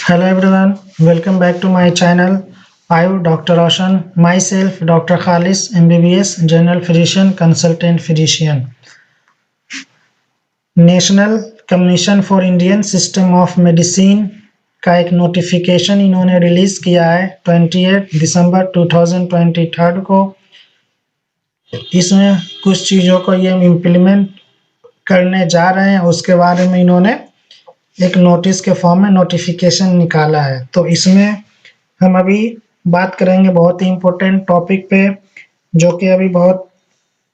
Hello everyone, welcome back to my channel. I am Dr. Roshan, myself Dr. Khalis, MBBS, General Physician, Consultant Physician. National commission for Indian system of medicine का एक notification इन्होंने release किया है 28 दिसंबर 2023 को। इसमें कुछ चीज़ों को ये इम्प्लीमेंट करने जा रहे हैं, उसके बारे में इन्होंने एक नोटिस के फॉर्म में नोटिफिकेशन निकाला है। तो इसमें हम अभी बात करेंगे बहुत ही इम्पोर्टेंट टॉपिक पे, जो कि अभी बहुत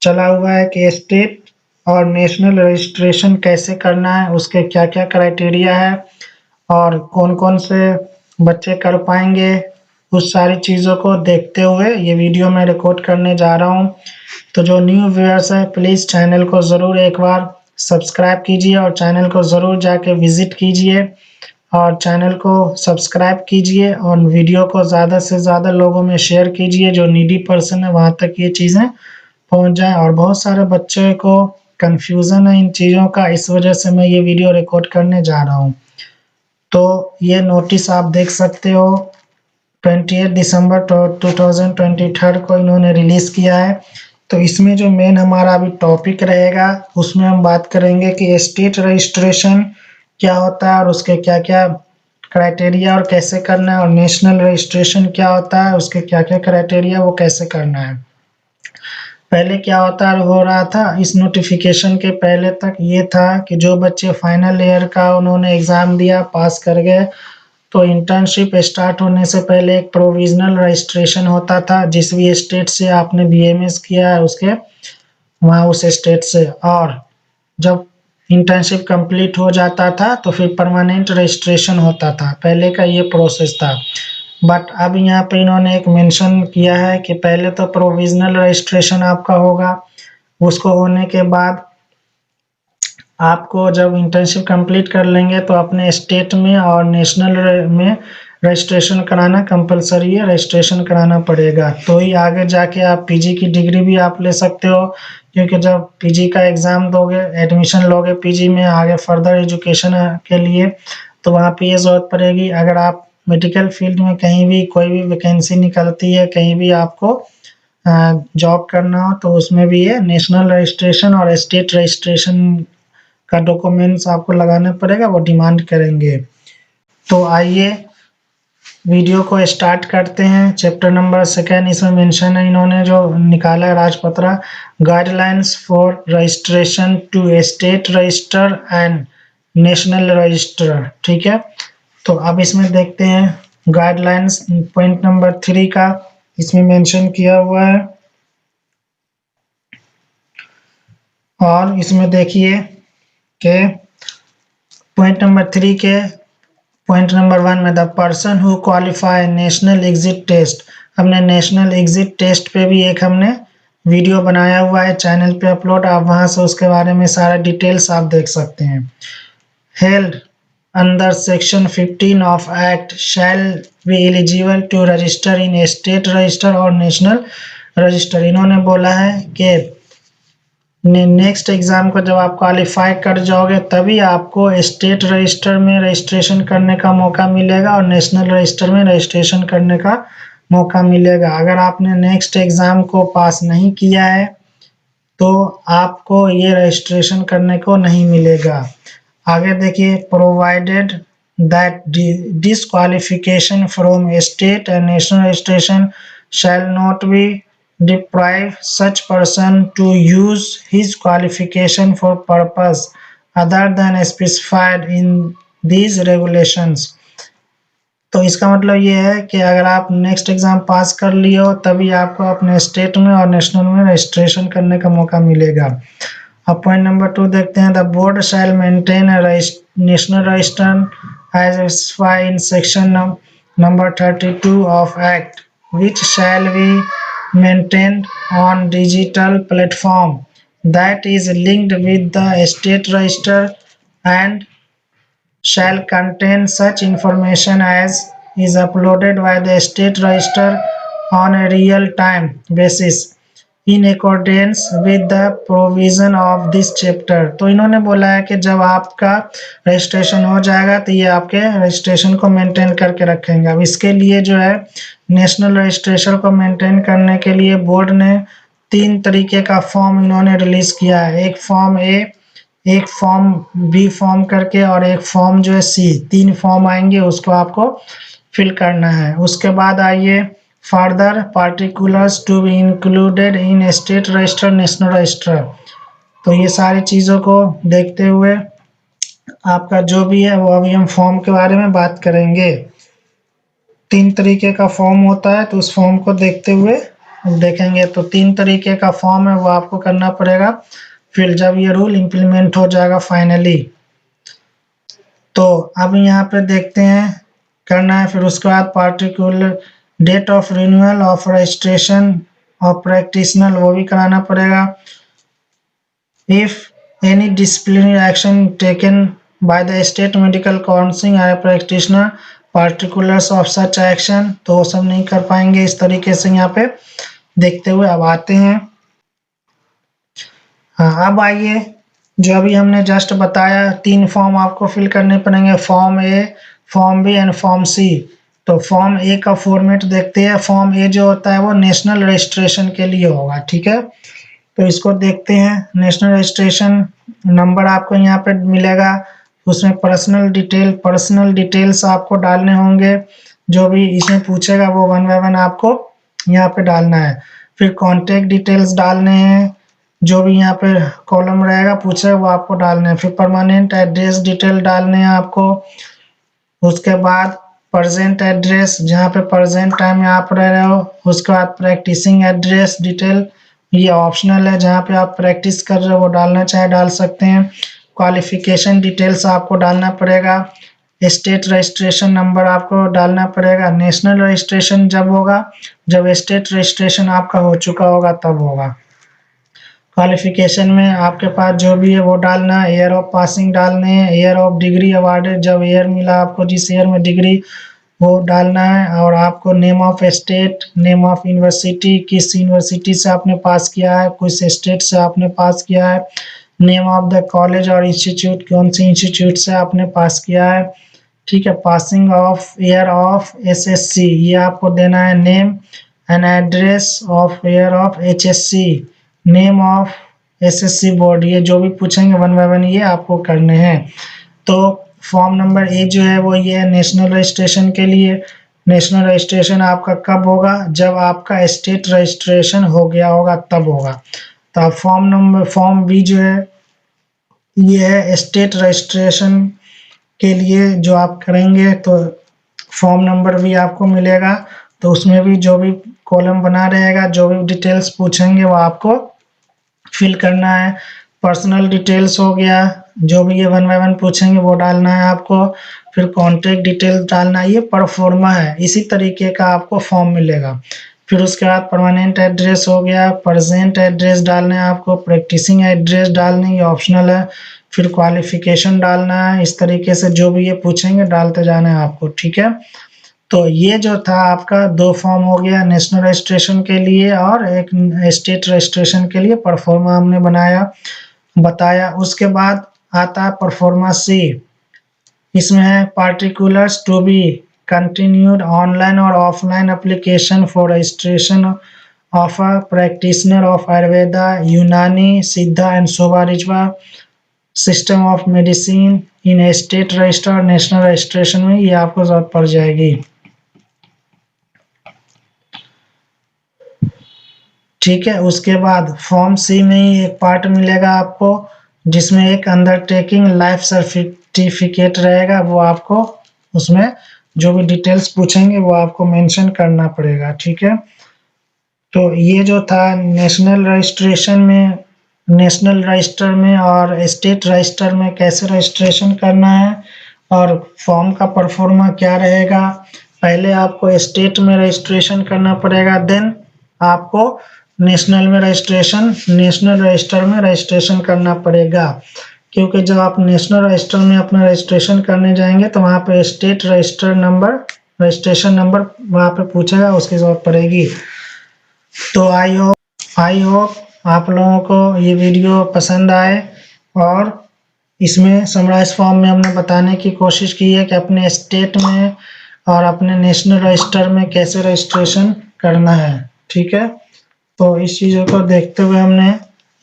चला हुआ है कि स्टेट और नेशनल रजिस्ट्रेशन कैसे करना है, उसके क्या क्या क्राइटेरिया है और कौन कौन से बच्चे कर पाएंगे। उस सारी चीज़ों को देखते हुए ये वीडियो मैं रिकॉर्ड करने जा रहा हूँ। तो जो न्यू व्यूअर्स है, प्लीज़ चैनल को ज़रूर एक बार सब्सक्राइब कीजिए और चैनल को ज़रूर जाके विज़िट कीजिए और चैनल को सब्सक्राइब कीजिए और वीडियो को ज़्यादा से ज़्यादा लोगों में शेयर कीजिए, जो नीडी पर्सन है वहाँ तक ये चीज़ें पहुँच जाएँ। और बहुत सारे बच्चे को कन्फ्यूज़न है इन चीज़ों का, इस वजह से मैं ये वीडियो रिकॉर्ड करने जा रहा हूँ। तो ये नोटिस आप देख सकते हो 28 दिसंबर 2023 को इन्होंने रिलीज़ किया है। तो इसमें जो मेन हमारा अभी टॉपिक रहेगा, उसमें हम बात करेंगे कि स्टेट रजिस्ट्रेशन क्या होता है और उसके क्या क्या क्राइटेरिया और कैसे करना है, और नेशनल रजिस्ट्रेशन क्या होता है, उसके क्या क्या क्राइटेरिया वो कैसे करना है। पहले क्या हो रहा था, इस नोटिफिकेशन के पहले तक ये था कि जो बच्चे फाइनल ईयर का उन्होंने एग्ज़ाम दिया, पास कर गए, तो इंटर्नशिप स्टार्ट होने से पहले एक प्रोविजनल रजिस्ट्रेशन होता था। जिस भी स्टेट से आपने बीएमएस किया है उसके वहाँ उस स्टेट से, और जब इंटर्नशिप कंप्लीट हो जाता था तो फिर परमानेंट रजिस्ट्रेशन होता था। पहले का ये प्रोसेस था, बट अब यहाँ पे इन्होंने एक मेंशन किया है कि पहले तो प्रोविजनल रजिस्ट्रेशन आपका होगा, उसको होने के बाद आपको जब इंटर्नशिप कंप्लीट कर लेंगे तो अपने स्टेट में और नेशनल में रजिस्ट्रेशन कराना कंपलसरी है, रजिस्ट्रेशन कराना पड़ेगा। तो ही आगे जाके आप पीजी की डिग्री भी आप ले सकते हो, क्योंकि जब पीजी का एग्ज़ाम दोगे, एडमिशन लोगे पीजी में आगे फर्दर एजुकेशन के लिए, तो वहाँ पे ये ज़रूरत पड़ेगी। अगर आप मेडिकल फील्ड में कहीं भी कोई भी वैकेंसी निकलती है, कहीं भी आपको जॉब करना हो, तो उसमें भी ये नेशनल रजिस्ट्रेशन और स्टेट रजिस्ट्रेशन का डॉक्यूमेंट्स आपको लगाना पड़ेगा, वो डिमांड करेंगे। तो आइए वीडियो को स्टार्ट करते हैं। चैप्टर नंबर 2 इसमें मेंशन है, इन्होंने जो निकाला है राजपत्रा, guidelines for registration to state register and national register. ठीक है, तो अब इसमें देखते हैं गाइडलाइंस पॉइंट नंबर 3 का इसमें मेंशन किया हुआ है। और इसमें देखिए कि पॉइंट नंबर 3 के पॉइंट नंबर 1 में the person who qualify national exit test. हमने नेशनल एग्जिट टेस्ट पे भी एक हमने वीडियो बनाया हुआ है चैनल पे अपलोड, आप वहां से उसके बारे में सारा डिटेल्स आप देख सकते हैं। Held under section 15 of act shall be eligible to register in state register और नेशनल रजिस्टर। इन्होंने बोला है कि नेक्स्ट एग्ज़ाम को जब आप क्वालिफाई कर जाओगे तभी आपको स्टेट रजिस्टर में रजिस्ट्रेशन करने का मौका मिलेगा और नेशनल रजिस्टर में रजिस्ट्रेशन करने का मौका मिलेगा। अगर आपने नेक्स्ट एग्ज़ाम को पास नहीं किया है तो आपको ये रजिस्ट्रेशन करने को नहीं मिलेगा। आगे देखिए, provided that disqualification from state and national registration shall not be deprive such person to use his qualification for purpose other than specified in these regulations। तो इसका मतलब ये है कि अगर आप नेक्स्ट एग्ज़ाम पास कर लिए हो तभी आपको अपने स्टेट में और नेशनल में रजिस्ट्रेशन करने का मौका मिलेगा। अब पॉइंट नंबर 2 देखते हैं, the board shall maintain national register as specified in section number 32 of act which shall be maintained on digital platform that is linked with the state register and shall contain such information as is uploaded by the state register on a real time basis in accordance with the provision of this chapter. तो इन्होंने बोला है कि जब आपका registration हो जाएगा तो ये आपके रजिस्ट्रेशन को मेंटेन करके रखेंगे। अब इसके लिए जो है नेशनल रजिस्ट्रेशन को मेंटेन करने के लिए बोर्ड ने 3 तरीके का फॉर्म इन्होंने रिलीज किया है। एक फॉर्म ए, एक फॉर्म बी फॉर्म करके और एक फॉर्म जो है सी। 3 फॉर्म आएंगे, उसको आपको फिल करना है। उसके बाद आइए further particulars to be included in state register, national register. तो ये सारी चीज़ों को देखते हुए आपका जो भी है वो अभी हम फॉर्म के बारे में बात करेंगे। 3 तरीके का फॉर्म होता है, तो उस फॉर्म को देखते हुए देखेंगे। तो 3 तरीके का फॉर्म है वो आपको करना पड़ेगा फिर जब ये रूल इम्प्लीमेंट हो जाएगा फाइनली। तो अब यहाँ पे देखते हैं करना है। फिर उसके बाद particular date of renewal of registration of practitioner वो भी कराना पड़ेगा। If any disciplinary action taken by the state medical council और practitioner particulars of such action, तो वो सब नहीं कर पाएंगे इस तरीके से यहाँ पे देखते हुए। अब आते हैं, हाँ अब आइए जो अभी हमने जस्ट बताया 3 फॉर्म आपको फिल करने पड़ेंगे, form A, form B and form C. तो फॉर्म ए का फॉर्मेट देखते हैं। फॉर्म ए जो होता है वो नेशनल रजिस्ट्रेशन के लिए होगा, ठीक है। तो इसको देखते हैं। नेशनल रजिस्ट्रेशन नंबर आपको यहाँ पे मिलेगा, उसमें पर्सनल डिटेल्स आपको डालने होंगे। जो भी इसमें पूछेगा वो 1 बाय 1 आपको यहाँ पे डालना है। फिर कॉन्टेक्ट डिटेल्स डालने हैं, जो भी यहाँ पे कॉलम रहेगा पूछे वो आपको डालने हैं। फिर परमानेंट एड्रेस डिटेल डालने हैं आपको। उसके बाद प्रेजेंट एड्रेस, जहाँ पे प्रेजेंट टाइम में आप रह रहे हो। उसके बाद प्रैक्टिसिंग एड्रेस डिटेल, ये ऑप्शनल है, जहाँ पे आप प्रैक्टिस कर रहे हो वो डालना चाहे डाल सकते हैं। क्वालिफिकेशन डिटेल्स आपको डालना पड़ेगा। स्टेट रजिस्ट्रेशन नंबर आपको डालना पड़ेगा। नेशनल रजिस्ट्रेशन जब होगा जब स्टेट रजिस्ट्रेशन आपका हो चुका होगा तब होगा। क्वालिफिकेशन में आपके पास जो भी है वो डालना है। ईयर ऑफ पासिंग डालने हैं, ईयर ऑफ डिग्री अवार्डेड, जब ईयर मिला आपको जिस ईयर में डिग्री वो डालना है। और आपको name of state, name of university, किस यूनिवर्सिटी से आपने पास किया है, किस स्टेट से आपने पास किया है। नेम ऑफ द कॉलेज और इंस्टीट्यूट, कौन सी इंस्टीट्यूट से आपने पास किया है, ठीक है। Passing of year of SSC, ये आपको देना है। Name and address of year of HSC, name of SSC board, ये जो भी पूछेंगे 1 बाय 1 ये आपको करने हैं। तो फॉर्म नंबर ए जो है वो ये है नेशनल रजिस्ट्रेशन के लिए। नेशनल रजिस्ट्रेशन आपका कब होगा, जब आपका स्टेट रजिस्ट्रेशन हो गया होगा तब होगा। तो फॉर्म बी जो है ये है स्टेट रजिस्ट्रेशन के लिए जो आप करेंगे। तो फॉर्म नंबर भी आपको मिलेगा, तो उसमें भी जो भी कॉलम बना रहेगा, जो भी डिटेल्स पूछेंगे वो आपको फिल करना है। पर्सनल डिटेल्स हो गया, जो भी ये 1 बाय 1 पूछेंगे वो डालना है आपको। फिर कॉन्टेक्ट डिटेल्स डालना है। ये परफॉर्मा है, इसी तरीके का आपको फॉर्म मिलेगा। फिर उसके बाद परमानेंट एड्रेस हो गया, प्रेजेंट एड्रेस डालना है आपको, प्रैक्टिसिंग एड्रेस डालने ये ऑप्शनल है। फिर क्वालिफिकेशन डालना है। इस तरीके से जो भी ये पूछेंगे डालते जाना है आपको, ठीक है। तो ये जो था आपका 2 फॉर्म हो गया, नेशनल रजिस्ट्रेशन के लिए और एक स्टेट रजिस्ट्रेशन के लिए परफॉर्मा हमने बताया। उसके बाद आता है परफॉर्मा सी। इसमें है particulars to be continued online और offline application for registration of a practitioner of Ayurveda, Unani, Siddha and Sowa रिजवा system of medicine in state register, national registration में ये आपको जरूरत पड़ जाएगी, ठीक है। उसके बाद फॉर्म सी में ही एक पार्ट मिलेगा आपको, जिसमें एक अंडरटेकिंग लाइफ सर्टिफिकेट रहेगा। वो आपको उसमें जो भी डिटेल्स पूछेंगे वो आपको मेंशन करना पड़ेगा, ठीक है। तो ये जो था नेशनल रजिस्ट्रेशन में, नेशनल रजिस्टर में और स्टेट रजिस्टर में कैसे रजिस्ट्रेशन करना है और फॉर्म का परफॉर्मा क्या रहेगा। पहले आपको स्टेट में रजिस्ट्रेशन करना पड़ेगा, देन आपको नेशनल रजिस्टर में रजिस्ट्रेशन करना पड़ेगा। क्योंकि जब आप नेशनल रजिस्टर में अपना रजिस्ट्रेशन करने जाएंगे तो वहाँ पे स्टेट रजिस्ट्रेशन नंबर वहाँ पे पूछेगा, उसकी जरूरत पड़ेगी। तो आई होप आई होप आप लोगों को ये वीडियो पसंद आए और इसमें समराइज फॉर्म में हमने बताने की कोशिश की है कि अपने स्टेट में और अपने नेशनल रजिस्टर में कैसे रजिस्ट्रेशन करना है। ठीक है, तो इस चीज़ों को देखते हुए हमने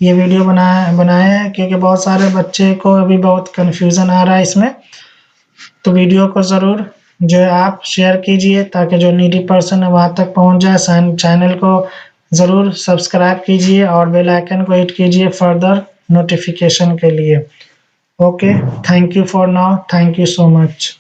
ये वीडियो बनाया है क्योंकि बहुत सारे बच्चे को अभी बहुत कन्फ्यूज़न आ रहा है इसमें। तो वीडियो को ज़रूर जो है आप शेयर कीजिए ताकि जो नीडी पर्सन है वहाँ तक पहुँच जाए। चैनल को ज़रूर सब्सक्राइब कीजिए और बेल आइकन को हिट कीजिए फर्दर नोटिफिकेशन के लिए। Okay, thank you for now, thank you so much.